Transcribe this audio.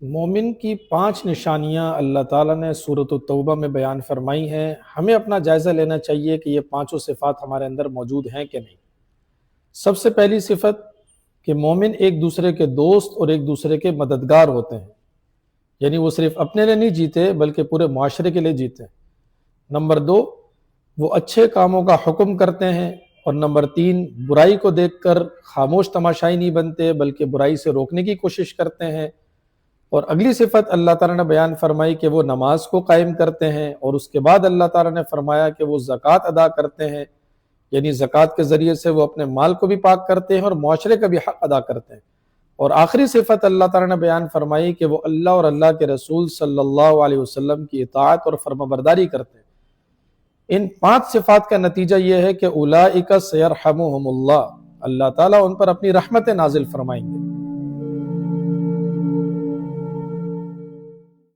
مومن کی 5 نشانیاں اللہ تعالیٰ نے سورۃ التوبہ میں بیان فرمائی ہیں۔ ہمیں اپنا جائزہ لینا چاہیے کہ یہ 5 صفات ہمارے اندر موجود ہیں کہ نہیں۔ سب سے پہلی صفت کہ مومن ایک دوسرے کے دوست اور ایک دوسرے کے مددگار ہوتے ہیں، یعنی وہ صرف اپنے لیے نہیں جیتے بلکہ پورے معاشرے کے لیے جیتے ہیں۔ نمبر 2، وہ اچھے کاموں کا حکم کرتے ہیں، اور نمبر 3، برائی کو دیکھ کر خاموش تماشائی نہیں بنتے بلکہ برائی سے روکنے کی کوشش کرتے ہیں۔ اور اگلی صفت اللہ تعالیٰ نے بیان فرمائی کہ وہ نماز کو قائم کرتے ہیں، اور اس کے بعد اللہ تعالیٰ نے فرمایا کہ وہ زکوٰۃ ادا کرتے ہیں، یعنی زکوٰۃ کے ذریعے سے وہ اپنے مال کو بھی پاک کرتے ہیں اور معاشرے کا بھی حق ادا کرتے ہیں۔ اور آخری صفت اللہ تعالیٰ نے بیان فرمائی کہ وہ اللہ اور اللہ کے رسول صلی اللہ علیہ وسلم کی اطاعت اور فرمانبرداری کرتے ہیں۔ ان 5 صفات کا نتیجہ یہ ہے کہ اولئک سیرحمہم اللہ، اللہ تعالیٰ ان پر اپنی رحمت نازل فرمائیں گے۔